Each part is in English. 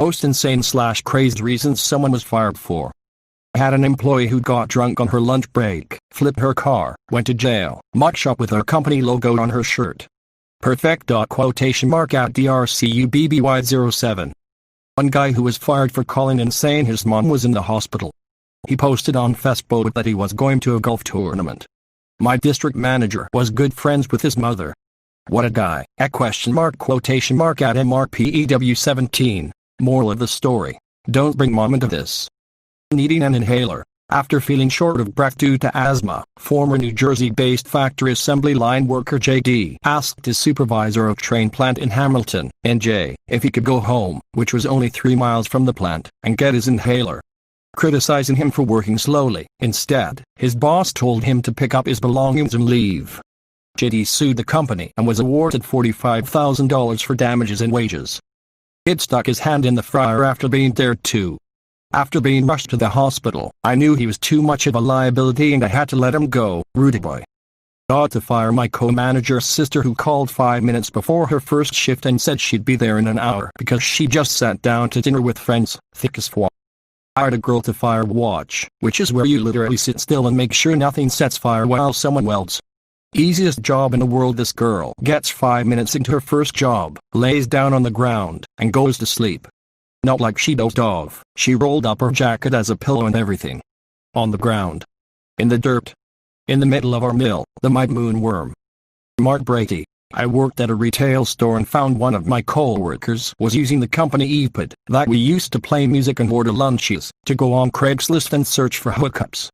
Most insane/crazed reasons someone was fired for. I had an employee who got drunk on her lunch break, flipped her car, went to jail, mucked up with her company logo on her shirt. Perfect. At DRCUBBY07. One guy who was fired for calling in saying his mom was in the hospital. He posted on Facebook that he was going to a golf tournament. My district manager was good friends with his mother. What a guy! At MRPEW17. Moral of the story: don't bring mom into this. Needing an inhaler. After feeling short of breath due to asthma, former New Jersey-based factory assembly line worker JD asked his supervisor of train plant in Hamilton, NJ, if he could go home, which was only 3 miles from the plant, and get his inhaler. Criticizing him for working slowly, instead, his boss told him to pick up his belongings and leave. JD sued the company and was awarded $45,000 for damages and wages. He'd stuck his hand in the fryer after being dared to. After being rushed to the hospital, I knew he was too much of a liability and I had to let him go. Rudy boy. Ought to fire my co-manager's sister who called 5 minutes before her first shift and said she'd be there in an hour because she just sat down to dinner with friends. Thick as fuck. Hired a girl to fire watch, which is where you literally sit still and make sure nothing sets fire while someone welds. Easiest job in the world. This girl gets 5 minutes into her first job, lays down on the ground, and goes to sleep. Not like she dozed off, she rolled up her jacket as a pillow and everything. On the ground. In the dirt. In the middle of our mill, the Might Moonworm. Mark Brady. I worked at a retail store and found one of my co-workers was using the company iPod, that we used to play music and order lunches, to go on Craigslist and search for hookups.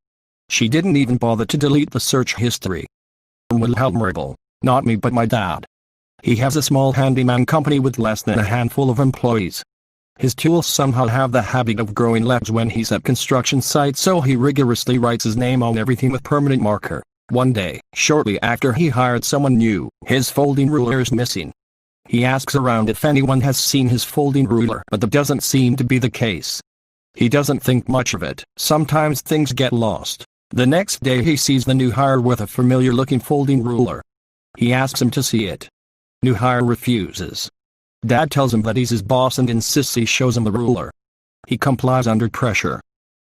She didn't even bother to delete the search history. Vulnerable. Not me but my dad. He has a small handyman company with less than a handful of employees. His tools somehow have the habit of growing legs when he's at construction sites, so he rigorously writes his name on everything with permanent marker. One day, shortly after he hired someone new, his folding ruler is missing. He asks around if anyone has seen his folding ruler, but that doesn't seem to be the case. He doesn't think much of it. Sometimes things get lost. The next day he sees the new hire with a familiar-looking folding ruler. He asks him to see it. New hire refuses. Dad tells him that he's his boss and insists he shows him the ruler. He complies under pressure.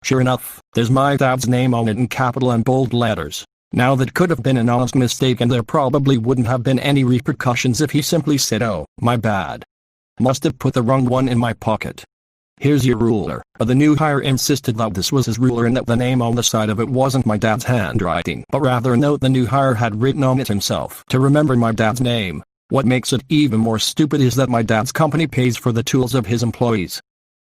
Sure enough, there's my dad's name on it in capital and bold letters. Now that could have been an honest mistake and there probably wouldn't have been any repercussions if he simply said, "Oh, my bad. Must have put the wrong one in my pocket. Here's your ruler." But the new hire insisted that this was his ruler and that the name on the side of it wasn't my dad's handwriting, but rather a note the new hire had written on it himself to remember my dad's name. What makes it even more stupid is that my dad's company pays for the tools of his employees.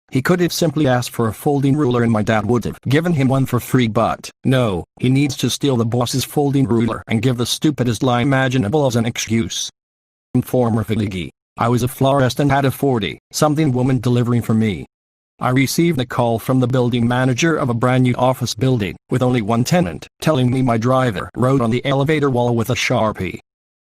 He could have simply asked for a folding ruler and my dad would have given him one for free, but no, he needs to steal the boss's folding ruler and give the stupidest lie imaginable as an excuse. Former Filigi. I was a florist and had a 40-something woman delivering for me. I received a call from the building manager of a brand new office building, with only one tenant, telling me my driver wrote on the elevator wall with a Sharpie.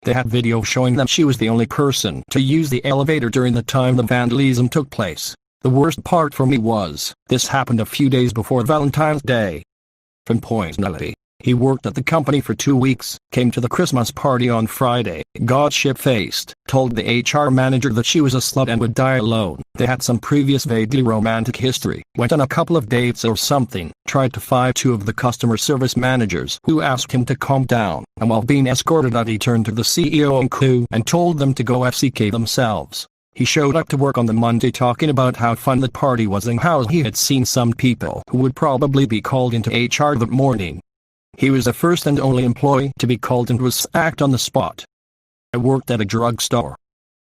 They had video showing that she was the only person to use the elevator during the time the vandalism took place. The worst part for me was, this happened a few days before Valentine's Day. From Pointley. He worked at the company for 2 weeks, came to the Christmas party on Friday, got shit-faced, told the HR manager that she was a slut and would die alone. They had some previous vaguely romantic history, went on a couple of dates or something, tried to fight 2 of the customer service managers who asked him to calm down, and while being escorted out he turned to the CEO and crew and told them to go FCK themselves. He showed up to work on the Monday talking about how fun the party was and how he had seen some people who would probably be called into HR that morning. He was the first and only employee to be called and was sacked on the spot. I worked at a drugstore.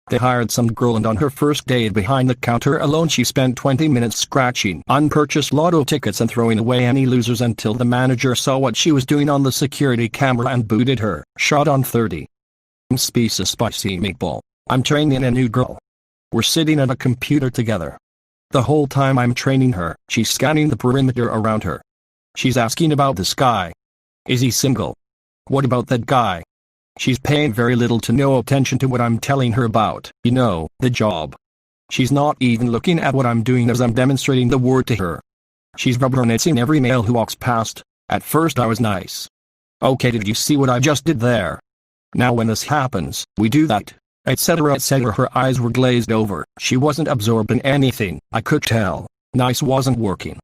They hired some girl and on her first day behind the counter alone she spent 20 minutes scratching unpurchased lotto tickets and throwing away any losers until the manager saw what she was doing on the security camera and booted her. Shot on 30. Piece of spicy meatball. I'm training a new girl. We're sitting at a computer together. The whole time I'm training her, she's scanning the perimeter around her. She's asking about this guy. Is he single? What about that guy? She's paying very little to no attention to what I'm telling her about, you know, the job. She's not even looking at what I'm doing as I'm demonstrating the word to her. She's rubbernecking every male who walks past. At first I was nice. Okay, did you see what I just did there? Now when this happens, we do that. etc. etc. Her eyes were glazed over. She wasn't absorbed in anything, I could tell. Nice wasn't working.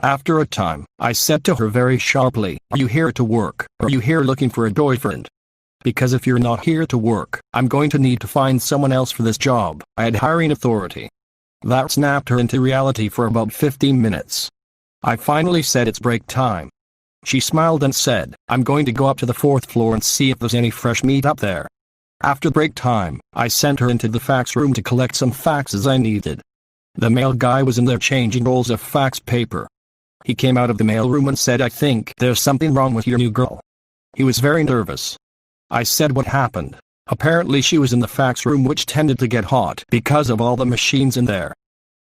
After a time, I said to her very sharply, "Are you here to work, or are you here looking for a boyfriend? Because if you're not here to work, I'm going to need to find someone else for this job." I had hiring authority. That snapped her into reality for about 15 minutes. I finally said, "It's break time." She smiled and said, "I'm going to go up to the 4th floor and see if there's any fresh meat up there." After break time, I sent her into the fax room to collect some faxes I needed. The mail guy was in there changing rolls of fax paper. He came out of the mail room and said, "I think there's something wrong with your new girl." He was very nervous. I said, "What happened?" Apparently she was in the fax room, which tended to get hot because of all the machines in there.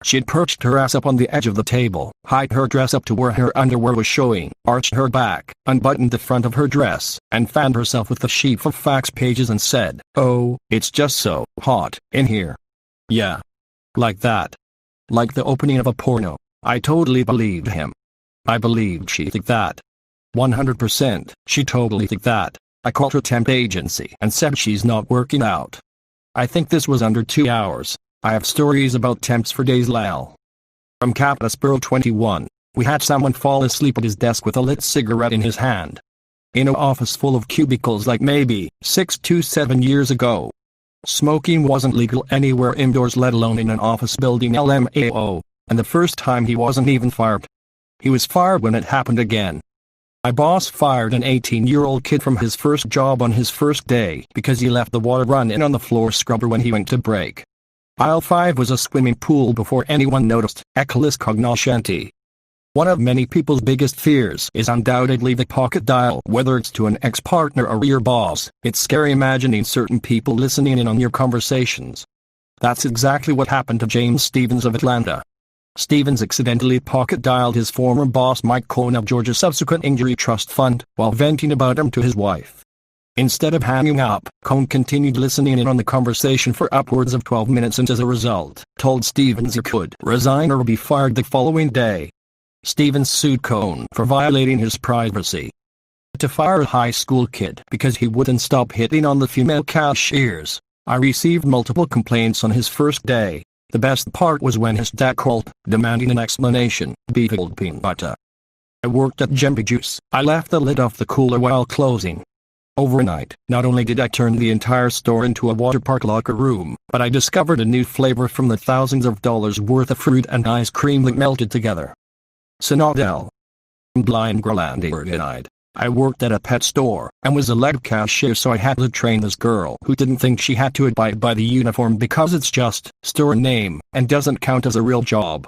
She'd perched her ass up on the edge of the table, hiked her dress up to where her underwear was showing, arched her back, unbuttoned the front of her dress, and fanned herself with the sheaf of fax pages and said, "Oh, it's just so hot in here." Yeah. Like that. Like the opening of a porno. I totally believed him. I believed she think that. 100%, she totally think that. I called her temp agency and said she's not working out. I think this was under 2 hours. I have stories about temps for days. Lal. From Capispearl 21. We had someone fall asleep at his desk with a lit cigarette in his hand. In an office full of cubicles like maybe 6 to 7 years ago. Smoking wasn't legal anywhere indoors, let alone in an office building. LMAO. And the first time he wasn't even fired. He was fired when it happened again. My boss fired an 18-year-old kid from his first job on his first day because he left the water run in on the floor scrubber when he went to break. Aisle 5 was a swimming pool before anyone noticed. Echolis cognoscenti. One of many people's biggest fears is undoubtedly the pocket dial. Whether it's to an ex-partner or your boss, it's scary imagining certain people listening in on your conversations. That's exactly what happened to James Stevens of Atlanta. Stevens accidentally pocket-dialed his former boss Mike Cohn of Georgia's Subsequent Injury Trust Fund while venting about him to his wife. Instead of hanging up, Cohn continued listening in on the conversation for upwards of 12 minutes and as a result, told Stevens he could resign or be fired the following day. Stevens sued Cohn for violating his privacy. To fire a high school kid because he wouldn't stop hitting on the female cashiers. I received multiple complaints on his first day. The best part was when his dad called, demanding an explanation. Beefled peanut butter. I worked at Jembe Juice. I left the lid off the cooler while closing. Overnight, not only did I turn the entire store into a water park locker room, but I discovered a new flavor from the thousands of dollars worth of fruit and ice cream that melted together. Sinodel. Blind Grolandier. I worked at a pet store, and was a leg cashier, so I had to train this girl who didn't think she had to abide by the uniform because it's just store name, and doesn't count as a real job.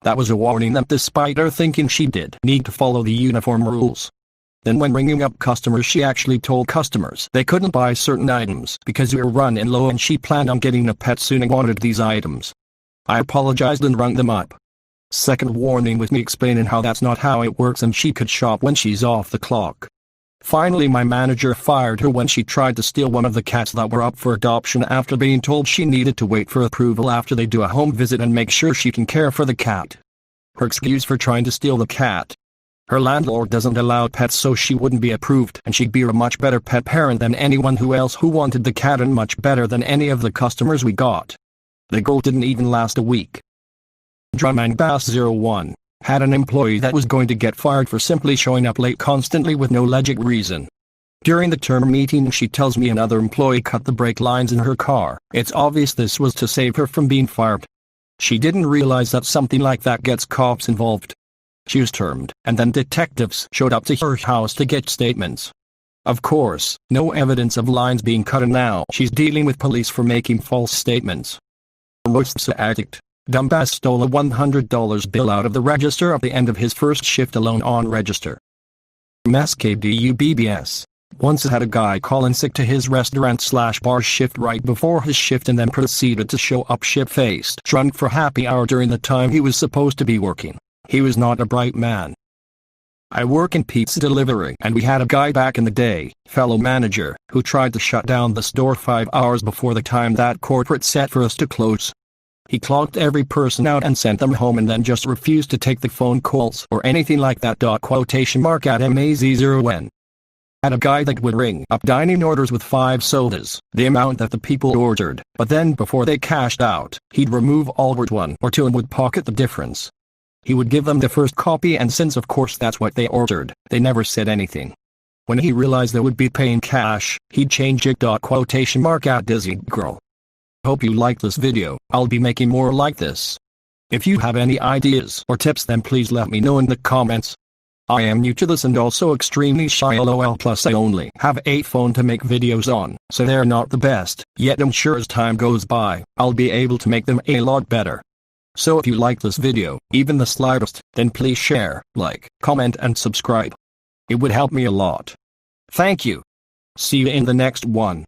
That was a warning that despite her thinking she did need to follow the uniform rules. Then when ringing up customers, she actually told customers they couldn't buy certain items because we were running low and she planned on getting a pet soon and wanted these items. I apologized and rung them up. Second warning with me explaining how that's not how it works and she could shop when she's off the clock. Finally my manager fired her when she tried to steal one of the cats that were up for adoption after being told she needed to wait for approval after they do a home visit and make sure she can care for the cat. Her excuse for trying to steal the cat. Her landlord doesn't allow pets, so she wouldn't be approved and she'd be a much better pet parent than anyone else who wanted the cat and much better than any of the customers we got. The girl didn't even last a week. Drummond Bass 01 had an employee that was going to get fired for simply showing up late constantly with no legit reason. During the term meeting she tells me another employee cut the brake lines in her car. It's obvious this was to save her from being fired. She didn't realize that something like that gets cops involved. She was termed, and then detectives showed up to her house to get statements. Of course, no evidence of lines being cut, and now she's dealing with police for making false statements. Most addict. Dumbass stole a $100 bill out of the register at the end of his first shift alone on register. MSKDUBBS. Once had a guy call in sick to his restaurant/bar shift right before his shift and then proceeded to show up shit-faced drunk for happy hour during the time he was supposed to be working. He was not a bright man. I work in pizza delivery and we had a guy back in the day, fellow manager, who tried to shut down the store 5 hours before the time that corporate set for us to close. He clocked every person out and sent them home and then just refused to take the phone calls or anything like that. Quotation mark at MAZ0N. Had a guy that would ring up dining orders with 5 sodas, the amount that the people ordered, but then before they cashed out, he'd remove all but 1 or 2 and would pocket the difference. He would give them the first copy, and since of course that's what they ordered, they never said anything. When he realized they would be paying cash, he'd change it. At Dizzy Girl. Hope you like this video. I'll be making more like this. If you have any ideas or tips, then please let me know in the comments. I am new to this and also extremely shy, lol, plus I only have a phone to make videos on, so they're not the best, yet I'm sure as time goes by, I'll be able to make them a lot better. So if you like this video, even the slightest, then please share, like, comment and subscribe. It would help me a lot. Thank you. See you in the next one.